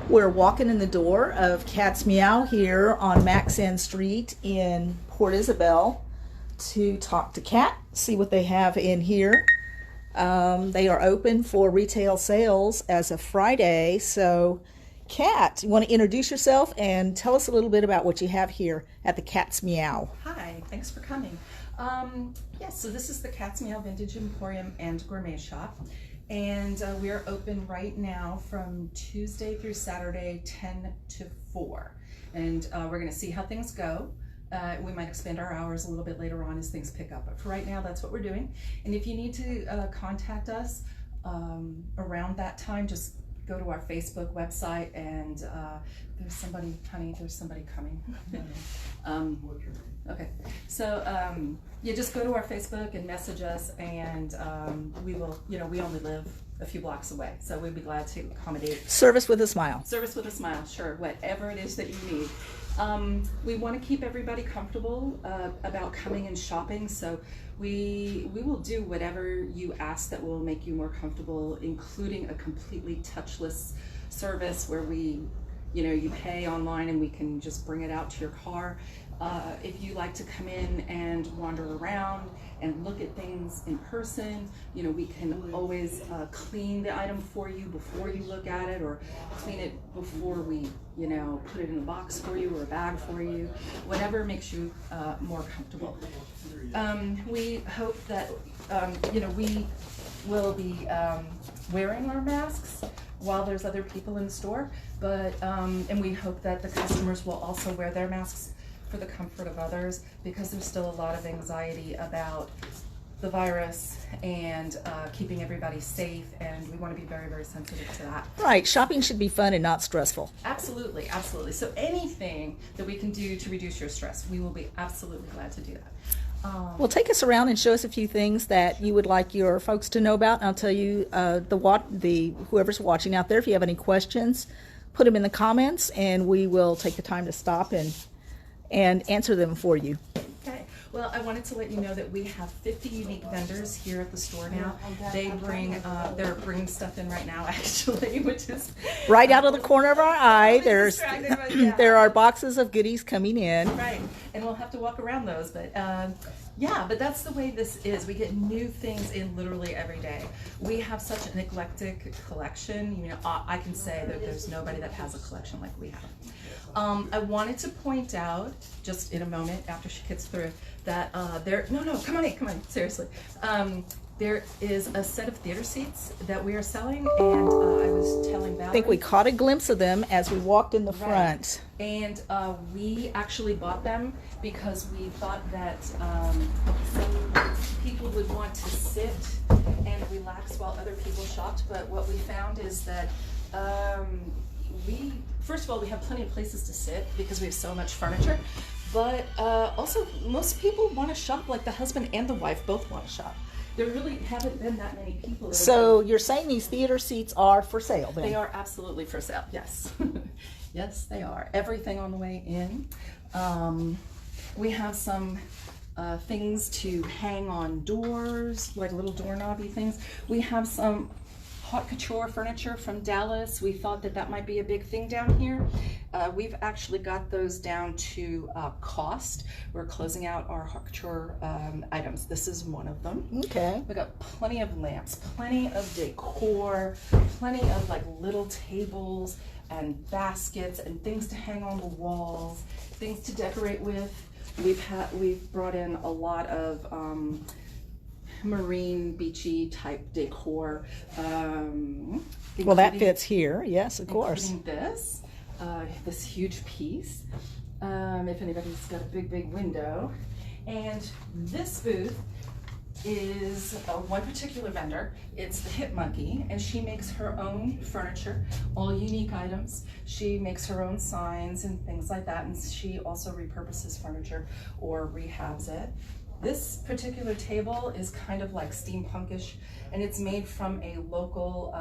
We're walking in the door of Cat's Meow here on Maxen Street in Port Isabel to talk to Cat, see what they have in here. They are open for retail sales as of Friday. So, Cat, you want to introduce yourself and tell us a little bit about what you have here at the Cat's Meow? Hi, thanks for coming. Yes, so this is the Cat's Meow Vintage Emporium and Gourmet Shop. And we are open right now from Tuesday through Saturday, 10 to 4. And we're going to see how things go. We might expand our hours a little bit later on as things pick up. But for right now, that's what we're doing. And if you need to contact us around that time, just go to our Facebook website and there's somebody, honey, there's somebody coming. Okay, so you just go to our Facebook and message us, and we will, we only live a few blocks away, so we'd be glad to accommodate. Service with a smile. Service with a smile, sure, whatever it is that you need. We want to keep everybody comfortable about coming and shopping, so we will do whatever you ask that will make you more comfortable, including a completely touchless service where we, you pay online and we can just bring it out to your car. If you like to come in and wander around and look at things in person, we can always clean the item for you before you look at it, or clean it before we, put it in a box for you or a bag for you, whatever makes you more comfortable. We hope that, we will be wearing our masks while there's other people in the store, but and we hope that the customers will also wear their masks for the comfort of others, because there's still a lot of anxiety about the virus and keeping everybody safe, and we want to be very, very sensitive to that. Right, shopping should be fun and not stressful. Absolutely, absolutely. So anything that we can do to reduce your stress, we will be absolutely glad to do that. Well, take us around and show us a few things that you would like your folks to know about. And I'll tell you, whoever's watching out there, if you have any questions, put them in the comments, and we will take the time to stop and answer them for you. Okay. Well, I wanted to let you know that we have 50 unique vendors here at the store now. They're bringing stuff in right now, actually, which is right out of the corner of our eye. There are boxes of goodies coming in. Right, and we'll have to walk around those, but yeah, but that's the way this is. We get new things in literally every day. We have such an eclectic collection. I can say that there's nobody that has a collection like we have. I wanted to point out, just in a moment after she gets through, that come on, seriously. There is a set of theater seats that we are selling, and I was telling Valerie. I think we caught a glimpse of them as we walked in the front. And we actually bought them because we thought that some people would want to sit and relax while other people shopped, but what we found is that first of all, we have plenty of places to sit because we have so much furniture, but also most people want to shop, like the husband and the wife both want to shop. There really haven't been that many people. So you're saying these theater seats are for sale then? They are absolutely for sale, yes. Yes, they are. Everything on the way in. We have some things to hang on doors, like little doorknobby things. We have some haute couture furniture from Dallas. We thought that might be a big thing down here. We've actually got those down to cost. We're closing out our haute couture items. This is one of them. Okay. We got plenty of lamps, plenty of decor, plenty of like little tables and baskets and things to hang on the walls, things to decorate with. We've brought in a lot of marine, beachy type decor. Well, that fits here. Yes, of course. This huge piece. If anybody's got a big window. And this booth is one particular vendor. It's the Hip Monkey, and she makes her own furniture, all unique items. She makes her own signs and things like that, and she also repurposes furniture or rehabs it. This particular table is kind of like steampunkish, and it's made from a local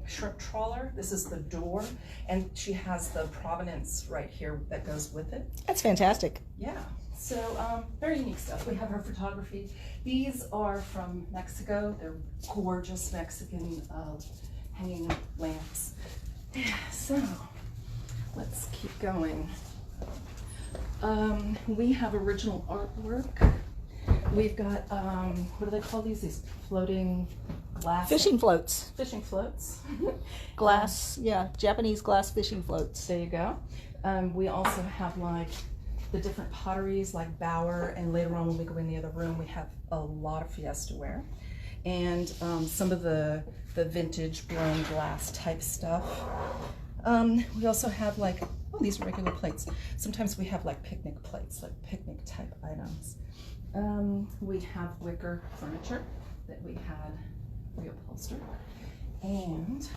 shrimp trawler. This is the door, and she has the provenance right here that goes with it. That's fantastic. Yeah, so very unique stuff. We have her photography. These are from Mexico. They're gorgeous Mexican hanging lamps. So going. We have original artwork. We've got, what do they call these? These floating glass... Fishing floats. Fishing floats. Glass, yeah, Japanese glass fishing floats. There you go. We also have like the different potteries like Bauer, and later on when we go in the other room we have a lot of Fiestaware. And some of the vintage blown glass type stuff. We also have like, oh, these are regular plates. Sometimes we have like picnic plates, like picnic type items. We have wicker furniture that we had reupholstered, and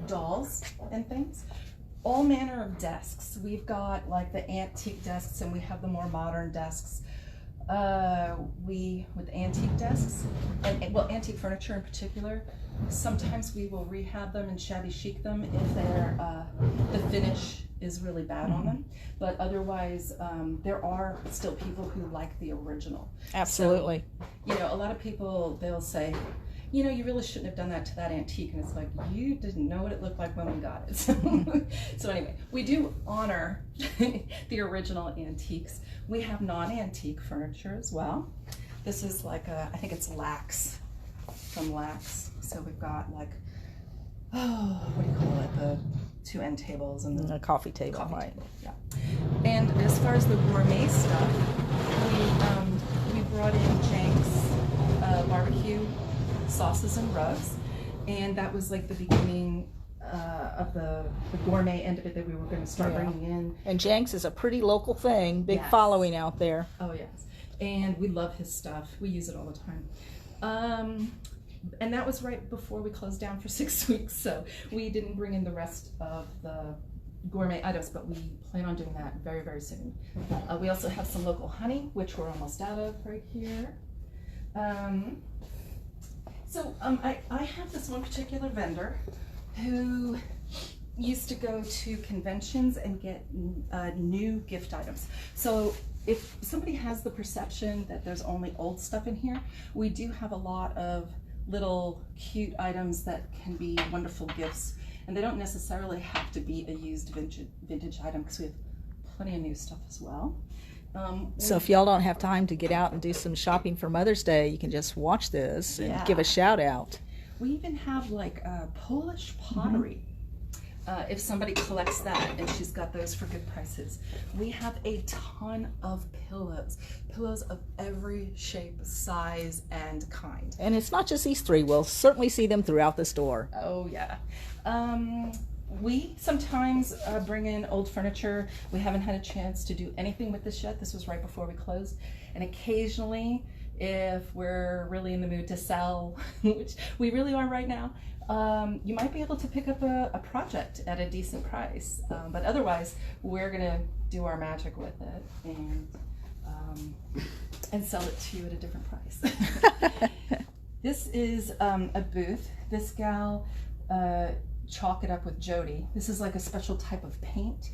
dolls and things. All manner of desks. We've got like the antique desks, and we have the more modern desks. With antique desks, and well, antique furniture in particular, sometimes we will rehab them and shabby chic them if they're the finish is really bad on them, but otherwise there are still people who like the original. Absolutely. So, you know, a lot of people, they'll say, you know, you really shouldn't have done that to that antique, and it's like, you didn't know what it looked like when we got it. So anyway, we do honor the original antiques. We have non-antique furniture as well. This is like I think it's Lax, from Lax. So we've got like, oh, what do you call it? The 2 end tables and A coffee table, right? Table, yeah. And as far as the gourmet stuff, we brought in Jenks barbecue sauces and rubs, and that was like the beginning of the gourmet end of it that we were going to start bringing in. And Jenks is a pretty local thing, big following out there. Oh yes, and we love his stuff. We use it all the time. And that was right before we closed down for 6 weeks, so we didn't bring in the rest of the gourmet items, but we plan on doing that very, very soon. We also have some local honey, which we're almost out of right here. I have this one particular vendor who used to go to conventions and get new gift items. So if somebody has the perception that there's only old stuff in here, we do have a lot of little cute items that can be wonderful gifts, and they don't necessarily have to be a used vintage item, because we have plenty of new stuff as well. So if y'all don't have time to get out and do some shopping for Mother's Day, you can just watch this and give a shout out. We even have like Polish pottery. If somebody collects that, and she's got those for good prices. We have a ton of pillows of every shape, size, and kind. And it's not just these 3. We'll certainly see them throughout the store. Oh yeah. We sometimes bring in old furniture. We haven't had a chance to do anything with this yet. This was right before we closed. And occasionally, if we're really in the mood to sell, which we really are right now, you might be able to pick up a project at a decent price. But otherwise, we're gonna do our magic with it and sell it to you at a different price. This is a booth. This gal, Chalk It Up with Jody. This is like a special type of paint.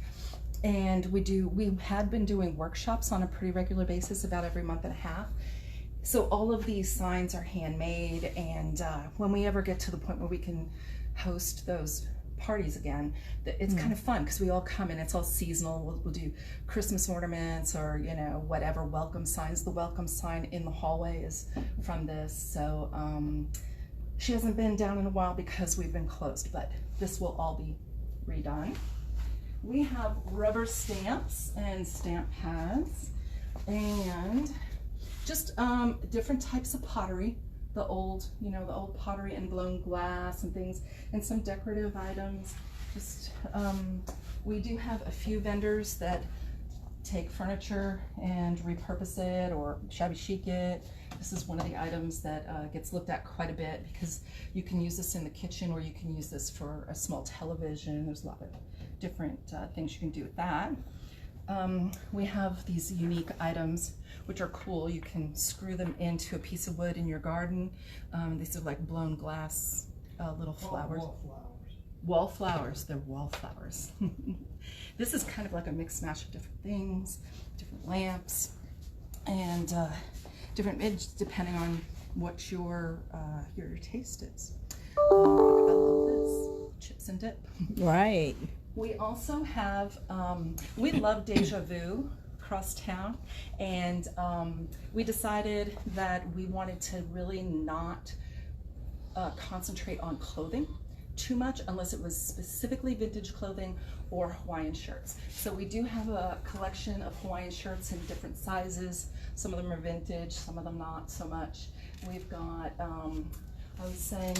And we had been doing workshops on a pretty regular basis, about every month and a half. So all of these signs are handmade, and when we ever get to the point where we can host those parties again, it's kind of fun, because we all come in, it's all seasonal. We'll do Christmas ornaments, or you know, whatever, welcome signs. The welcome sign in the hallway is from this. So she hasn't been down in a while because we've been closed, but this will all be redone. We have rubber stamps and stamp pads, and just different types of pottery, the old pottery and blown glass and things, and some decorative items. Just we do have a few vendors that take furniture and repurpose it or shabby chic it. This is one of the items that gets looked at quite a bit, because you can use this in the kitchen, or you can use this for a small television. There's a lot of different things you can do with that. We have these unique items which are cool. You can screw them into a piece of wood in your garden. These are like blown glass little flowers. Wall flowers. They're wallflowers. This is kind of like a mix mash of different things, different lamps, and different mids depending on what your taste is. I love this. Chips and dip. Right. We also have, we love Deja Vu across town, and we decided that we wanted to really not concentrate on clothing too much unless it was specifically vintage clothing or Hawaiian shirts. So we do have a collection of Hawaiian shirts in different sizes. Some of them are vintage, some of them not so much. We've got, I was saying,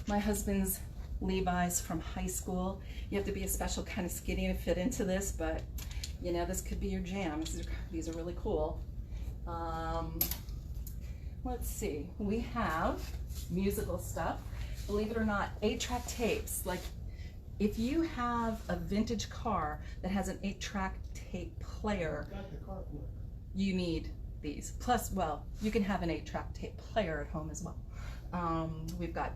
my husband's Levi's from high school. You have to be a special kind of skinny to fit into this, but you know, this could be your jam. These are really cool. Let's see, we have musical stuff. Believe it or not, 8-track tapes. Like, if you have a vintage car that has an 8-track tape player, you need these. Plus, well, you can have an 8-track tape player at home as well. We've got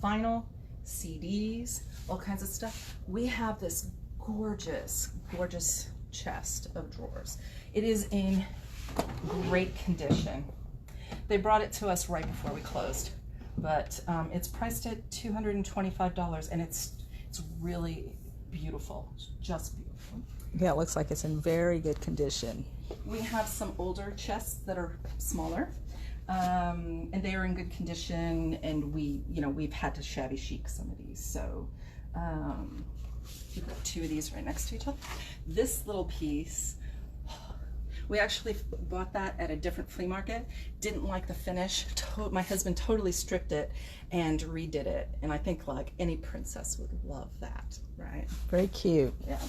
vinyl, CDs, all kinds of stuff. We have this gorgeous, gorgeous chest of drawers. It is in great condition. They brought it to us right before we closed, but it's priced at $225, and it's really beautiful. It's just beautiful. Yeah, it looks like it's in very good condition. We have some older chests that are smaller, and they are in good condition, and we've had to shabby chic some of these. So we've got 2 of these right next to each other. This little piece, we actually bought that at a different flea market. Didn't like the finish. My husband totally stripped it and redid it. And I think like any princess would love that, right? Very cute. Yeah.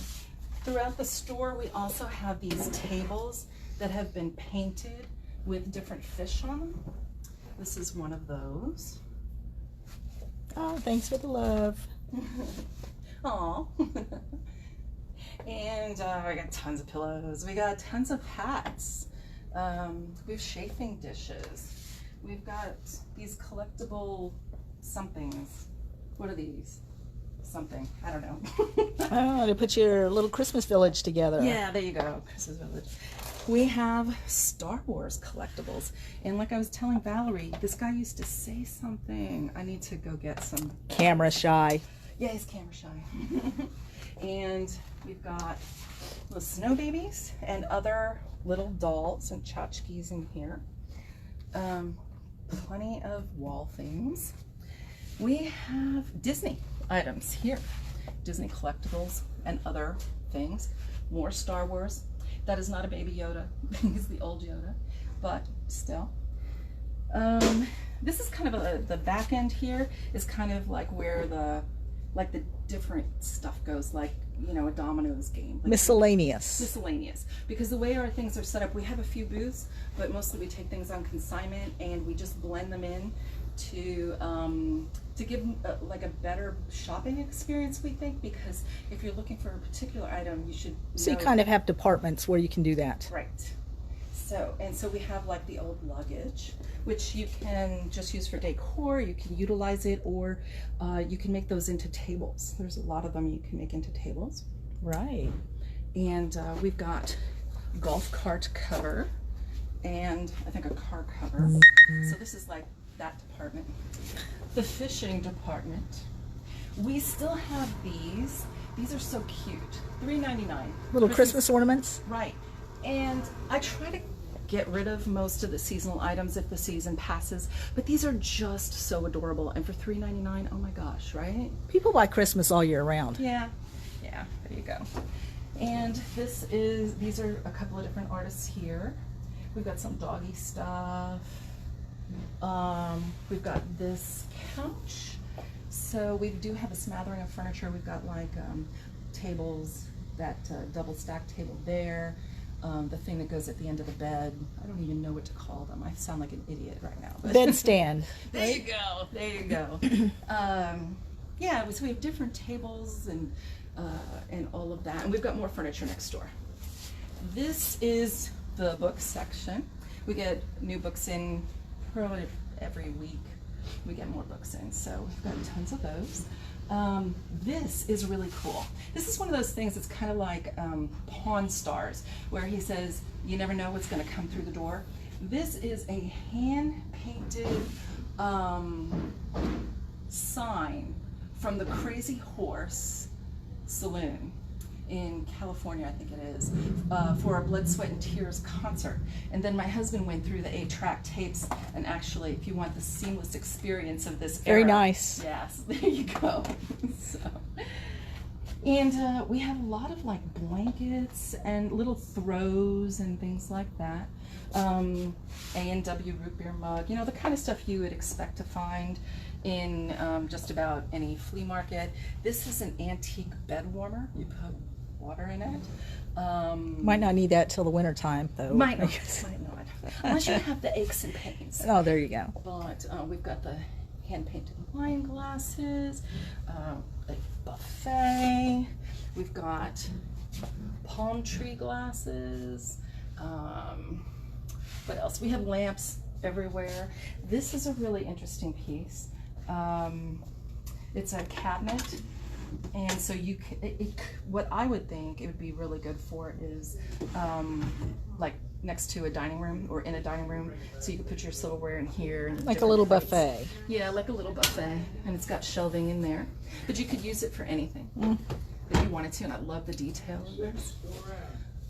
Throughout the store, we also have these tables that have been painted with different fish on them. This is one of those. Oh, thanks for the love. Aw. And we got tons of pillows. We got tons of hats. We have chafing dishes. We've got these collectible somethings. What are these? Something. I don't know. Oh, to put your little Christmas village together. Yeah, there you go. Christmas village. We have Star Wars collectibles. And like I was telling Valerie, this guy used to say something. I need to go get some. Camera shy. Yeah, he's camera shy. And we've got little snow babies and other little dolls and tchotchkes in here. Plenty of wall things. We have Disney items here. Disney collectibles and other things. More Star Wars. That is not a baby Yoda. He's the old Yoda, but still. This is kind of the back end here is kind of like where the different stuff goes, like, you know, a dominoes game. Like Miscellaneous. Because the way our things are set up, we have a few booths, but mostly we take things on consignment and we just blend them in to give like a better shopping experience, we think, because if you're looking for a particular item, you should So you kind of have departments where you can do that. Right. So we have like the old luggage, which you can just use for decor. You can utilize it, or you can make those into tables. There's a lot of them you can make into tables. Right. And we've got golf cart cover, and I think a car cover. So this is like that department. The fishing department. We still have these. These are so cute. $3.99. Little Christmas ornaments. Right. And I try to get rid of most of the seasonal items if the season passes, but these are just so adorable. And for $3.99, oh my gosh, right? People buy Christmas all year round. Yeah, there you go. And these are a couple of different artists here. We've got some doggy stuff. We've got this couch. So we do have a smattering of furniture. We've got like tables, that double stack table there. The thing that goes at the end of the bed. I don't even know what to call them. I sound like an idiot right now. But Bed stand. There you go. Yeah, so we have different tables and all of that. And we've got more furniture next door. This is the book section. We get new books in probably every week. We get more books in, so we've got tons of those. This is really cool. This is one of those things that's kind of like Pawn Stars, where he says, you never know what's going to come through the door. This is a hand-painted sign from the Crazy Horse Saloon in California, I think it is, for a Blood, Sweat, and Tears concert. And then my husband went through the 8-track tapes, and actually, if you want the seamless experience of this Very era, nice. yes, there you go. So, and we have a lot of like blankets and little throws and things like that. A&W root beer mug, you know, the kind of stuff you would expect to find in just about any flea market. This is an antique bed warmer. You put water in it. Might not need that till the winter time, though. Might not. Unless you have the aches and pains. Oh, there you go. But we've got the hand-painted wine glasses, a buffet. We've got palm tree glasses. What else? We have lamps everywhere. This is a really interesting piece. It's a cabinet, and so you what I would think it would be really good for is like next to a dining room or in a dining room, so you could put your silverware in here. And like a little buffet. Yeah, like a little buffet, and it's got shelving in there. But you could use it for anything that you wanted to, and I love the detail of this.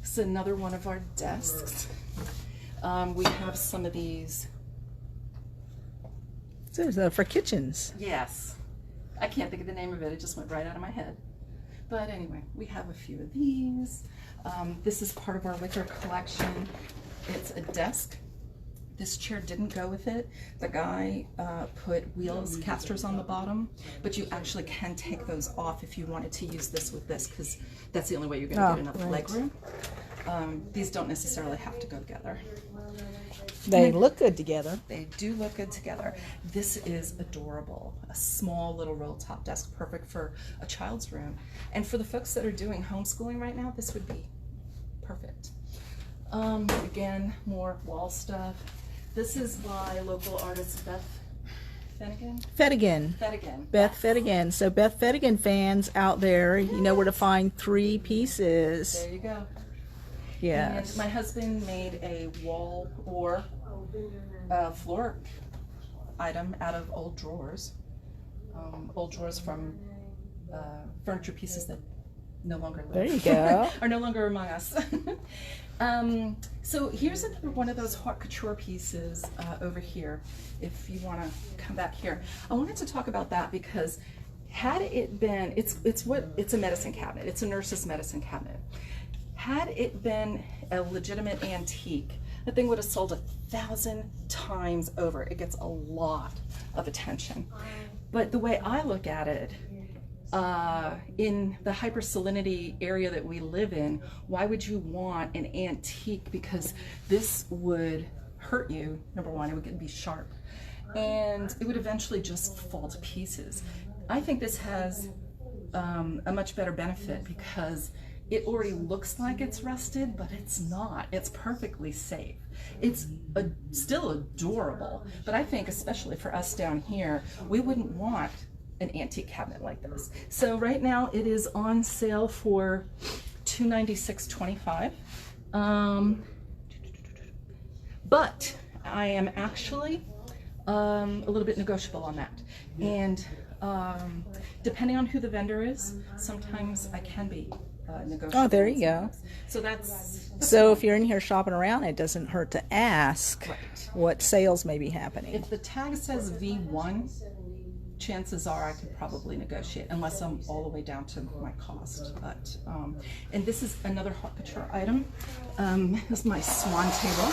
It's another one of our desks. We have some of these. So for kitchens. Yes. I can't think of the name of it. It just went right out of my head. But anyway, we have a few of these. This is part of our wicker collection. It's a desk. This chair didn't go with it. The guy put wheels, casters on the bottom, but you actually can take those off if you wanted to use this with this, because that's the only way you're going to get enough leg room. These don't necessarily have to go together. They look good together. They do look good together. This is adorable. A small little roll top desk, perfect for a child's room. And for the folks that are doing homeschooling right now, this would be perfect. Again, more wall stuff. This is by local artist Beth Fettigan. Beth Fettigan. So Beth Fettigan fans out there, you know where to find 3 pieces. There you go. Yes. And my husband made a wall or floor item out of old drawers. Old drawers from furniture pieces that no longer live. There you go. Are no longer among us. So here's another one of those haute couture pieces over here. If you want to come back here, I wanted to talk about that because had it been, it's a medicine cabinet. It's a nurse's medicine cabinet. Had it been a legitimate antique, the thing would have sold 1,000 times over. It gets a lot of attention. But the way I look at it, in the hypersalinity area that we live in, why would you want an antique? Because this would hurt you. Number one, it would be sharp, and it would eventually just fall to pieces. I think this has a much better benefit because it already looks like it's rusted, but it's not. It's perfectly safe. It's still adorable, but I think especially for us down here, we wouldn't want an antique cabinet like this. So right now it is on sale for $296.25. But I am actually a little bit negotiable on that. And depending on who the vendor is, sometimes I can be negotiable. Oh, there you go. So that's so if you're in here shopping around, it doesn't hurt to ask what sales may be happening. If the tag says V1, chances are I could probably negotiate, unless I'm all the way down to my cost. But and this is another haute couture item. This is my Salon Table.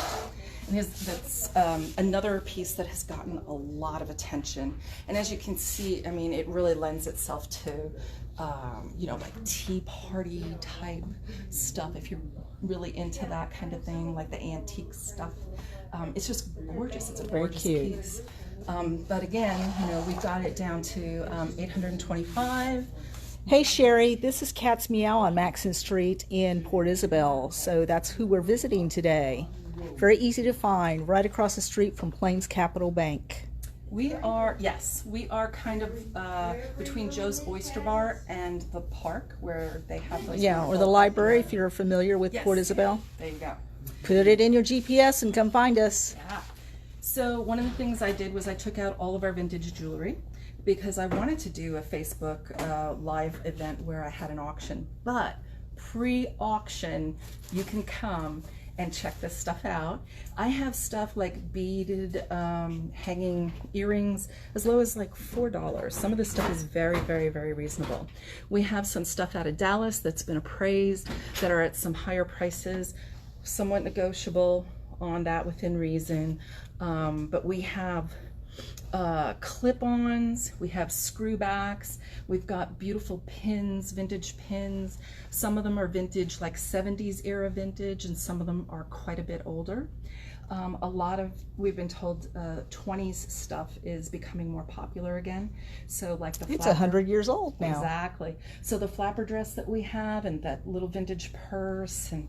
And that's another piece that has gotten a lot of attention. And as you can see, I mean, it really lends itself to, you know, like tea party type stuff. If you're really into that kind of thing, like the antique stuff, it's just gorgeous. It's a gorgeous piece. But again, you know, we've got it down to $825. Hey Sherry, this is Cat's Meow on Maxon Street in Port Isabel. So that's who we're visiting today. Very easy to find, right across the street from Plains Capital Bank. We are, yes, we are kind of between Joe's Oyster Bar and the park where they have those. Yeah, or the library if you're familiar with Port Isabel. There you go. Put it in your GPS and come find us. Yeah. So one of the things I did was I took out all of our vintage jewelry. because I wanted to do a Facebook live event where I had an auction, but pre-auction you can come and check this stuff out. I have stuff like beaded hanging earrings as low as like $4. Some of this stuff is very, very, very reasonable. We have some stuff out of Dallas that's been appraised that are at some higher prices, somewhat negotiable on that within reason. But we have clip-ons, we have screwbacks, we've got beautiful pins, vintage pins. Some of them are vintage, like 70s era vintage, and some of them are quite a bit older. A lot of, we've been told 20s stuff is becoming more popular again. So like the It's 100 years old now. Exactly. So the flapper dress that we have, and that little vintage purse, and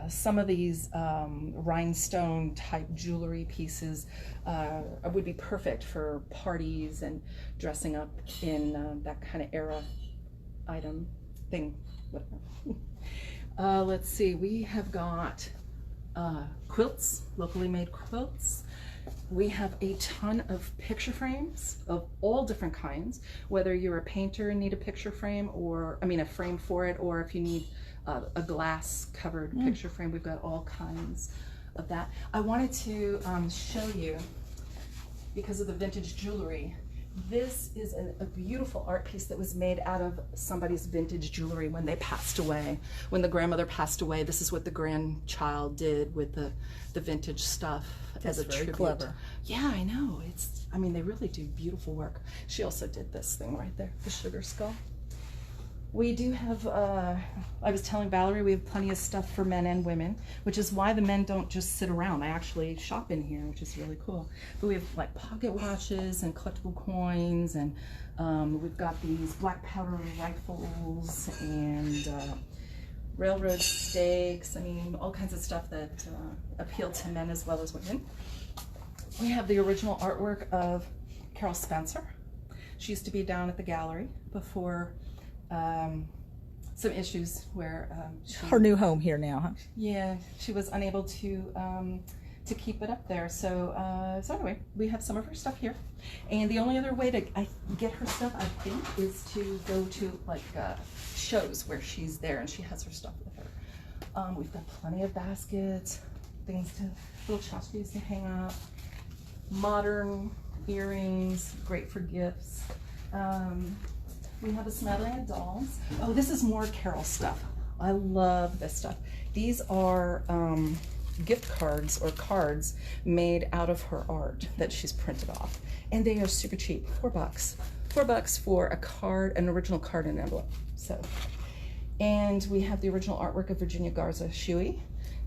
some of these rhinestone type jewelry pieces would be perfect for parties and dressing up in that kind of era item thing. Let's see, we have got quilts, locally made quilts. We have a ton of picture frames of all different kinds, whether you're a painter and need a picture frame, or I mean a frame for it, or if you need a glass covered picture frame, we've got all kinds of that. I wanted to show you, because of the vintage jewelry, this is a beautiful art piece that was made out of somebody's vintage jewelry when they passed away. When the grandmother passed away, this is what the grandchild did with the vintage stuff. That's as a very tribute. clever. Yeah, I know. I mean, they really do beautiful work. She also did this thing right there, the sugar skull. We do have, I was telling Valerie, we have plenty of stuff for men and women, which is why the men don't just sit around. They actually shop in here, which is really cool. But we have like pocket watches and collectible coins, and we've got these black powder rifles and railroad stakes. I mean, all kinds of stuff that appeal to men as well as women. We have the original artwork of Carol Spencer. She used to be down at the gallery before some issues where Her new home here now, huh? yeah, she was unable to keep it up there. So so anyway, we have some of her stuff here, and the only other way to get her stuff, I think, is to go to like shows where she's there and she has her stuff with her. We've got plenty of baskets, things to, little tchotchkes to hang up, modern earrings, great for gifts. We have a smattering of dolls. Oh, this is more Carol stuff. I love this stuff. These are gift cards or cards made out of her art that she's printed off. And they are super cheap, $4. $4 for a card, an original card and envelope. So, and we have the original artwork of Virginia Garza Shuey.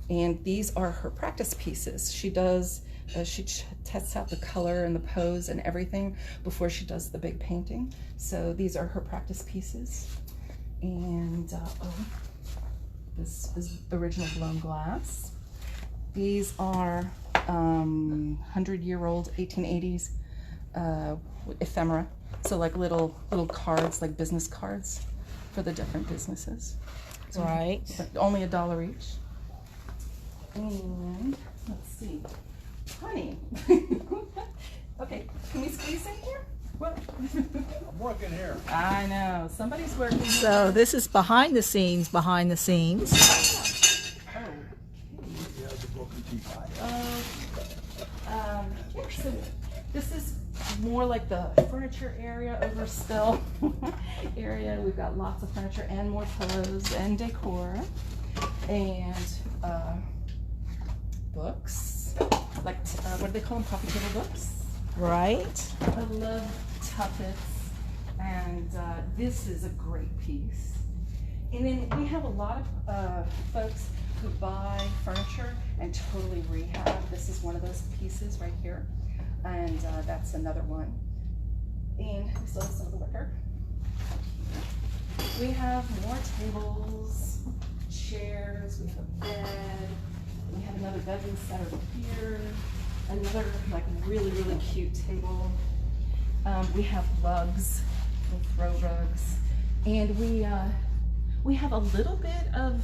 And these are her practice pieces. She does, she tests out the color and the pose and everything before she does the big painting. So these are her practice pieces. And oh, this is original blown glass. These are 100-year-old 1880s ephemera. So like little cards, like business cards for the different businesses. So right. Only $1 each. And let's see, honey. Okay, can we squeeze in here? What? I'm working here. I know, somebody's working. So this is behind the scenes, behind the scenes. Oh, Yeah, the book and teapot. yeah, so this is more like the furniture area, overspill area. We've got lots of furniture and more pillows and decor and books, like what do they call them? Coffee table books. Right. I love tuffets, and this is a great piece. And then we have a lot of folks who buy furniture and totally rehab. This is one of those pieces right here, and that's another one. And we still have some of the wicker. We have more tables, chairs, we have a bed, we have another bedroom set over here, another like really, really cute table. We have rugs, little throw rugs, and we have a little bit of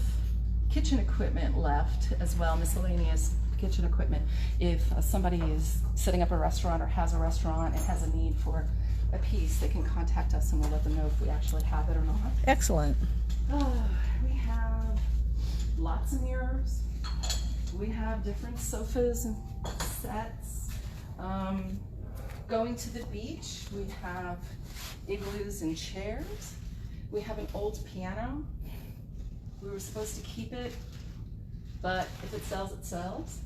kitchen equipment left as well, miscellaneous kitchen equipment. If somebody is setting up a restaurant or has a restaurant and has a need for a piece, they can contact us and we'll let them know if we actually have it or not. Excellent. We have lots of mirrors. We have different sofas and sets. Going to the beach, we have igloos and chairs. We have an old piano. We were supposed to keep it, but if it sells, it sells.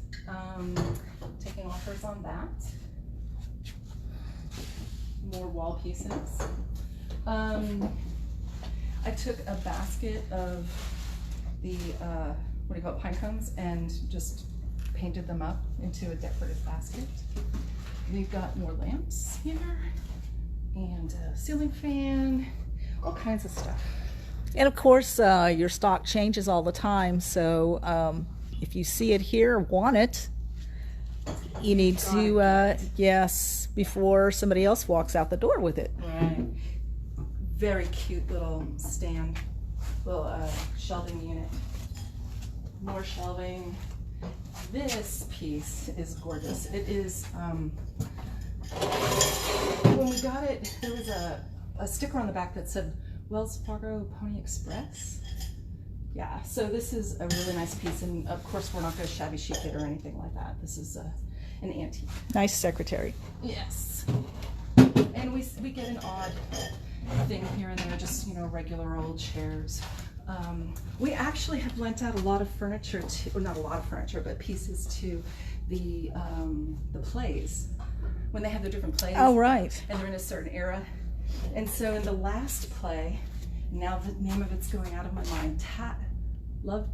Taking offers on that. More wall pieces. I took a basket of the, what do you call it, pine cones, and just painted them up into a decorative basket. We've got more lamps here, and a ceiling fan, all kinds of stuff. And of course, your stock changes all the time, so if you see it here, want it, you need to, yes, before somebody else walks out the door with it. Right. Very cute little stand, little shelving unit. More shelving. This piece is gorgeous. It is, when we got it, there was a sticker on the back that said Wells Fargo Pony Express. Yeah, so this is a really nice piece, and of course we're not going to shabby chic it or anything like that. This is an antique. Nice secretary. Yes. And we get an odd thing here and there, just, you know, regular old chairs. We actually have lent out a lot of furniture to, or not a lot of furniture, but pieces to the plays, when they have the different plays. Oh, right. And they're in a certain era. And so in the last play, now the name of it's going out of my mind, Love,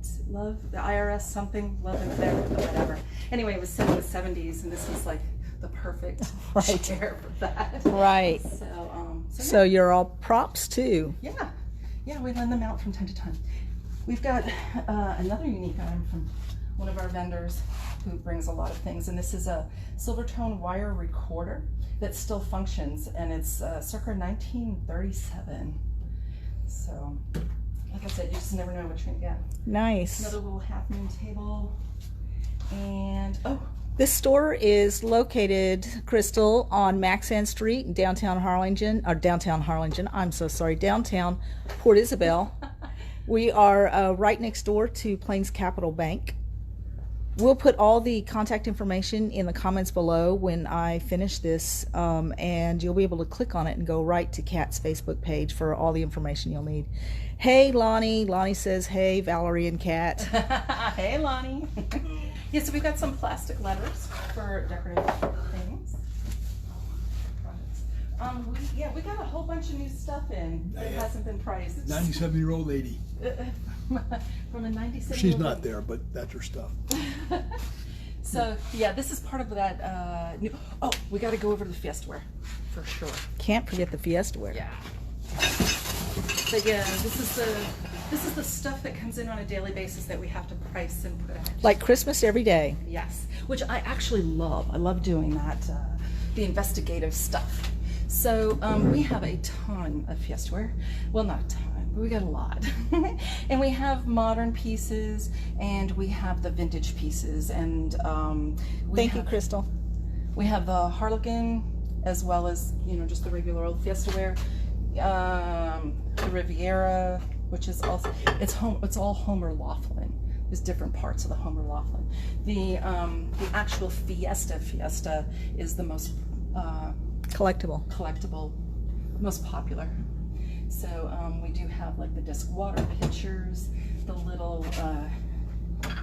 the IRS something, Love and There, whatever. Anyway, it was set in the 70s, and this was like the perfect chair for that. Right. So Yeah. you're all props too. Yeah, we lend them out from time to time. We've got another unique item from one of our vendors who brings a lot of things, and this is a Silvertone wire recorder that still functions, and it's circa 1937. So, like I said, you just never know what you're gonna get. Nice. Another little half moon table, and This store is located, Crystal, on Maxan Street in downtown Harlingen, downtown Port Isabel. We are right next door to Plains Capital Bank. We'll put all the contact information in the comments below when I finish this, and you'll be able to click on it and go right to Kat's Facebook page for all the information you'll need. Hey, Lonnie. Lonnie says, hey, Valerie and Kat. Hey, Lonnie. Yeah, so we've got some plastic letters for decorative things. We got a whole bunch of new stuff in that hasn't been priced. 97-year-old lady. From a 97. She's not there, but that's her stuff. So yeah, this is part of that new. Oh, we got to go over to the Fiestaware for sure. Can't forget the Fiestaware. Yeah. But yeah, this is the stuff that comes in on a daily basis that we have to price and put out. Like Christmas every day. Yes, which I actually love. I love doing that, the investigative stuff. So we have a ton of Fiestaware. Well, not a ton, but we got a lot. And we have modern pieces, and we have the vintage pieces. And Thank you, Crystal. We have the Harlequin, as well as, you know, just the regular old Fiestaware. The Riviera, which is also, it's all Homer Laughlin. There's different parts of the Homer Laughlin. The actual Fiesta is the most collectible, most popular. So we do have like the disc water pitchers, the little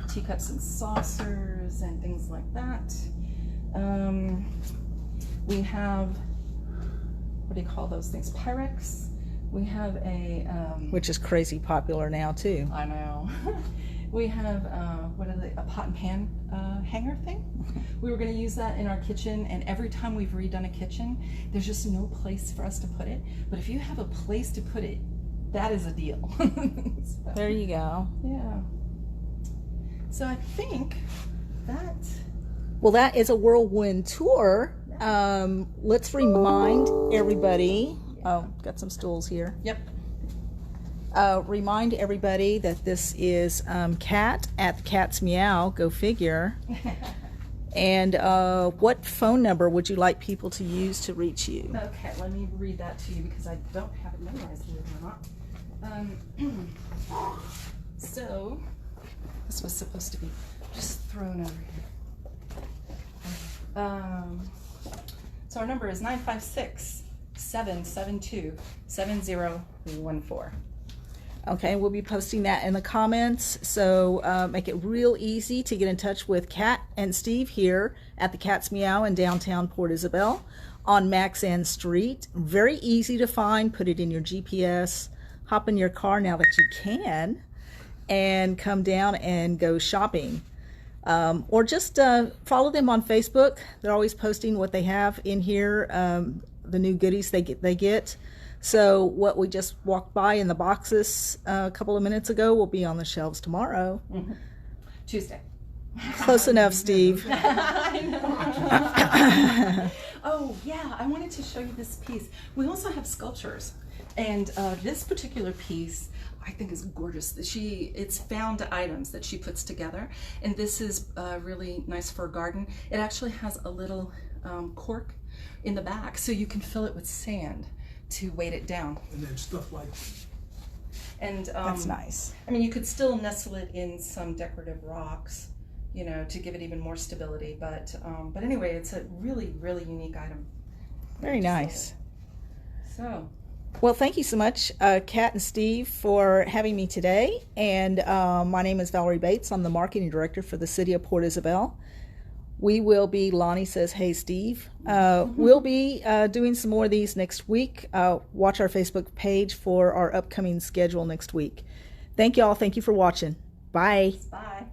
teacups and saucers and things like that. We have, what do you call those things? Pyrex. We have a which is crazy popular now too. I know. We have what are they? A pot and pan hanger thing. We were going to use that in our kitchen, and every time we've redone a kitchen, there's just no place for us to put it. But if you have a place to put it, that is a deal. So, There you go. yeah. So I think that. Well, that is a whirlwind tour. Let's remind everybody. Oh, got some stools here. Yep. Remind everybody that this is Kat at Cat's Meow, go figure. And what phone number would you like people to use to reach you? Okay, let me read that to you because I don't have it memorized, believe it or not. So, this was supposed to be just thrown over here. So our number is 956-772-7014. Okay, we'll be posting that in the comments, so make it real easy to get in touch with Kat and Steve here at the Cat's Meow in downtown Port Isabel on Max End Street. Very easy to find. Put it in your GPS, hop in your car now that you can, and come down and go shopping. Or just follow them on Facebook. They're always posting what they have in here, the new goodies they get. So what we just walked by in the boxes a couple of minutes ago will be on the shelves tomorrow. Mm-hmm. Tuesday. Close enough, Steve. I know. Oh, yeah, I wanted to show you this piece. We also have sculptures. And this particular piece I think is gorgeous. It's found items that she puts together. And this is really nice for a garden. It actually has a little cork in the back so you can fill it with sand to weight it down. And then stuff like, and that's nice. I mean, you could still nestle it in some decorative rocks, you know, to give it even more stability. But anyway, it's a really, really unique item. Very nice. So, well, thank you so much, Kat and Steve, for having me today. And my name is Valerie Bates. I'm the marketing director for the city of Port Isabel. We will be, Lonnie says, hey, Steve. We'll be doing some more of these next week. Watch our Facebook page for our upcoming schedule next week. Thank you all. Thank you for watching. Bye. bye.